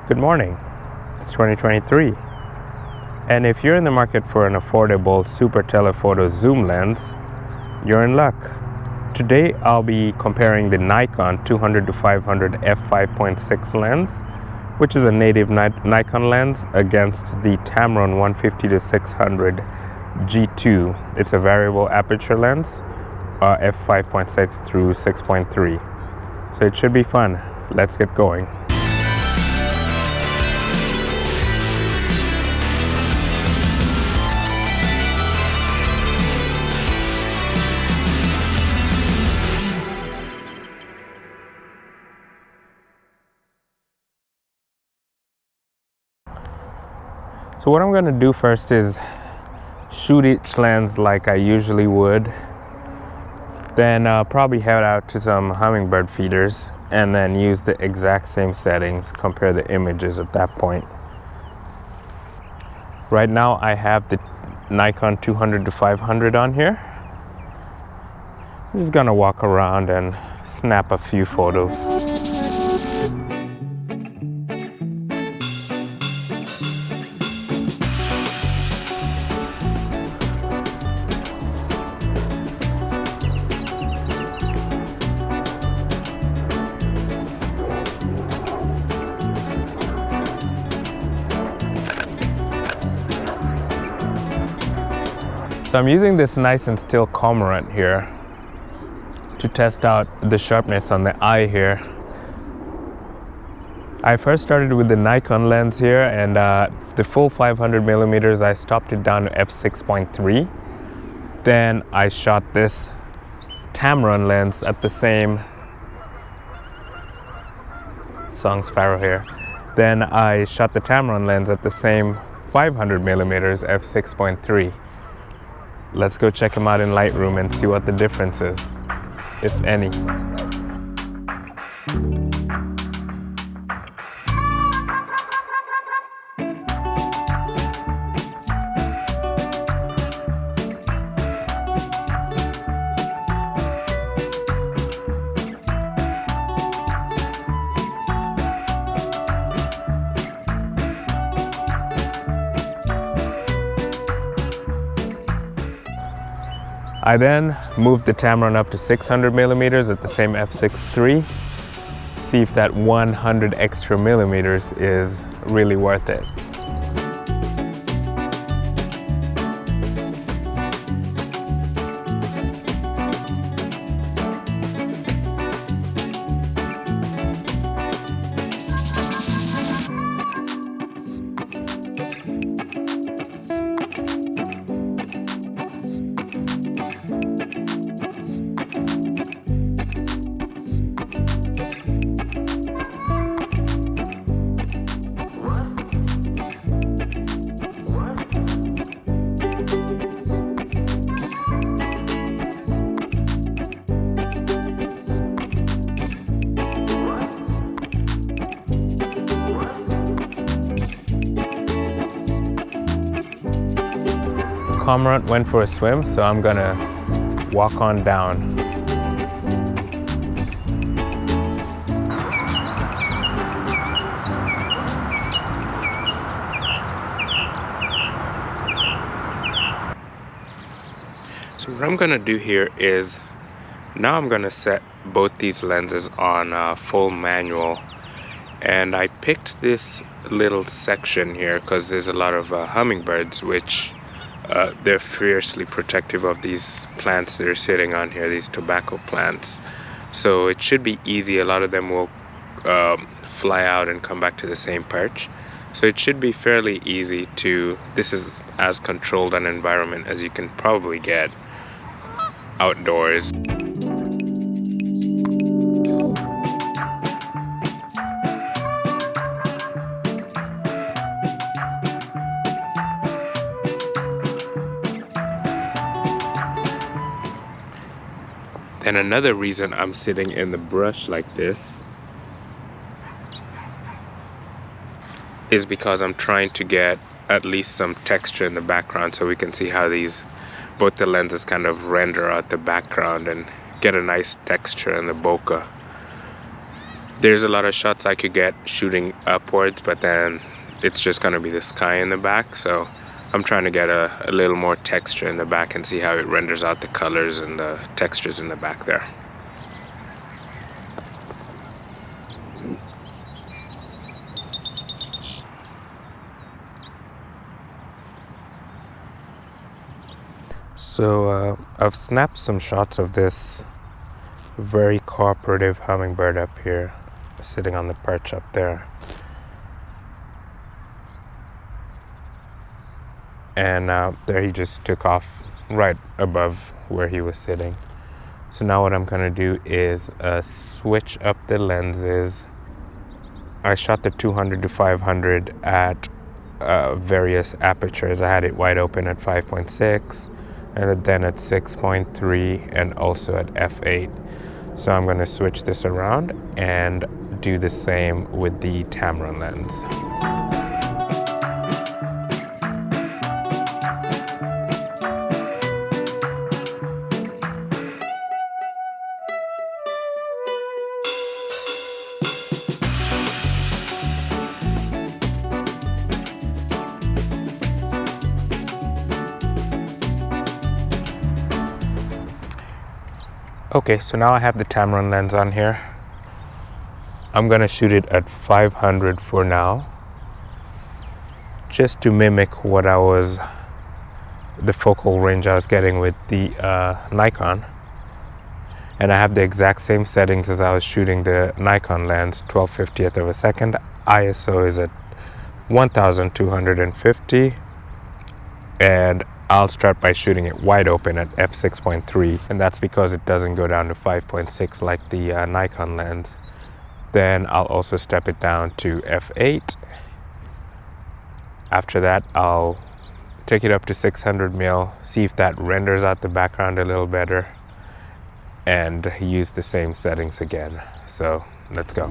Good morning. It's 2023. And if you're in the market for an affordable super telephoto zoom lens, you're in luck. Today I'll be comparing the Nikon 200-500 f5.6 lens, which is a native Nikon lens, against the Tamron 150-600 G2. It's a variable aperture lens, f5.6 through 6.3. So it should be fun. Let's get going. So what I'm going to do first is shoot each lens like I usually would, then probably head out to some hummingbird feeders and then use the exact same settings, compare the images at that point. Right now I have the Nikon 200-500 on here. I'm just going to walk around and snap a few photos. So I'm using this nice and still cormorant here to test out the sharpness on the eye here. I first started with the Nikon lens here, and the full 500 millimeters, I stopped it down to f6.3. Then I shot this Tamron lens at the same song sparrow here. Then I shot the Tamron lens at the same 500 millimeters f6.3. Let's go check them out in Lightroom and see what the difference is, if any. I then moved the Tamron up to 600 millimeters at the same f6.3. See if that 100 extra millimeters is really worth it. Cormorant went for a swim, so I'm gonna walk on down. So what I'm gonna do here is, now I'm gonna set both these lenses on full manual, and I picked this little section here because there's a lot of hummingbirds, which they're fiercely protective of these plants that are sitting on here, these tobacco plants. So it should be easy. A lot of them will fly out and come back to the same perch. So it should be fairly easy to, this is as controlled an environment as you can probably get outdoors. And another reason I'm sitting in the brush like this is because I'm trying to get at least some texture in the background, so we can see how both the lenses kind of render out the background and get a nice texture in the bokeh. There's a lot of shots I could get shooting upwards, but then it's just going to be the sky in the back. So I'm trying to get a little more texture in the back and see how it renders out the colors and the textures in the back there. So I've snapped some shots of this very cooperative hummingbird up here, sitting on the perch up there. And there he just took off right above where he was sitting. So now what I'm gonna do is switch up the lenses. I shot the 200 to 500 at various apertures. I had it wide open at 5.6 and then at 6.3 and also at f8. So I'm going to switch this around and do the same with the Tamron lens. Okay, so now I have the Tamron lens on here. I'm gonna shoot it at 500 for now, just to mimic the focal range I was getting with the Nikon. And I have the exact same settings as I was shooting the Nikon lens, 12/50th of a second. ISO is at 1250, and I'll start by shooting it wide open at f6.3, and that's because it doesn't go down to 5.6 like the Nikon lens. Then I'll also step it down to f8. After that, I'll take it up to 600 mil, see if that renders out the background a little better, and use the same settings again. So let's go.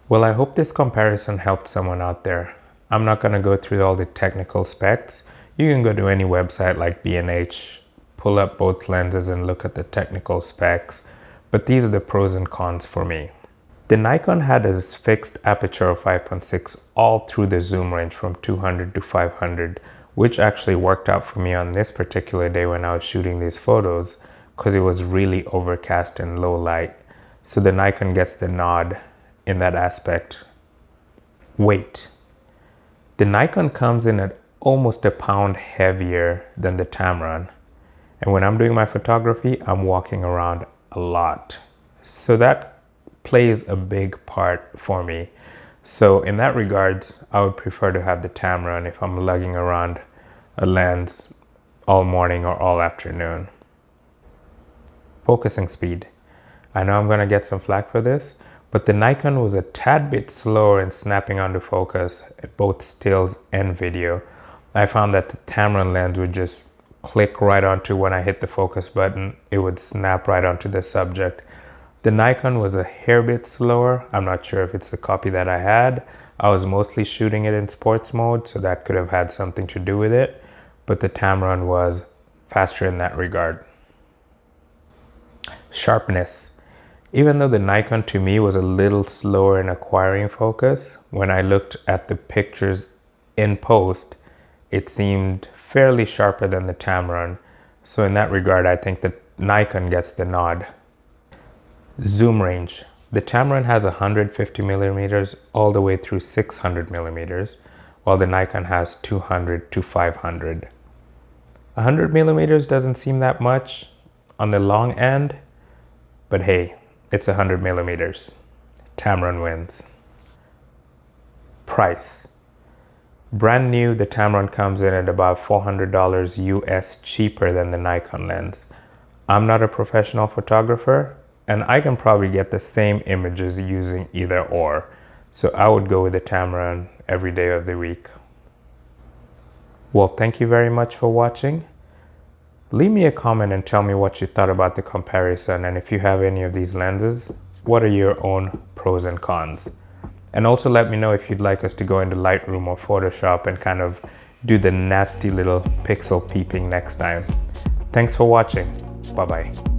Well, I hope this comparison helped someone out there. I'm not going to go through all the technical specs. You can go to any website like B&H, pull up both lenses and look at the technical specs, but these are the pros and cons for me. The Nikon had a fixed aperture of 5.6 all through the zoom range from 200 to 500, which actually worked out for me on this particular day when I was shooting these photos because it was really overcast and low light. So the Nikon gets the nod in that aspect. Weight. The Nikon comes in at almost a pound heavier than the Tamron. And when I'm doing my photography, I'm walking around a lot. So that plays a big part for me. So in that regards, I would prefer to have the Tamron if I'm lugging around a lens all morning or all afternoon. Focusing speed. I know I'm gonna get some flack for this, but the Nikon was a tad bit slower in snapping onto focus at both stills and video. I found that the Tamron lens would just click right onto when I hit the focus button, it would snap right onto the subject. The Nikon was a hair bit slower. I'm not sure if it's the copy that I had. I was mostly shooting it in sports mode, so that could have had something to do with it, but the Tamron was faster in that regard. Sharpness. Even though the Nikon to me was a little slower in acquiring focus, when I looked at the pictures in post, it seemed fairly sharper than the Tamron. So in that regard, I think the Nikon gets the nod. Zoom range. The Tamron has 150 millimeters all the way through 600 millimeters, while the Nikon has 200 to 500. 100 millimeters doesn't seem that much on the long end, but hey, it's 100 millimeters. Tamron wins. Price. Brand new, the Tamron comes in at about $400 US cheaper than the Nikon lens. I'm not a professional photographer, and I can probably get the same images using either or. So I would go with the Tamron every day of the week. Well, thank you very much for watching. Leave me a comment and tell me what you thought about the comparison, and if you have any of these lenses, what are your own pros and cons? And also let me know if you'd like us to go into Lightroom or Photoshop and kind of do the nasty little pixel peeping next time. Thanks for watching. Bye-bye.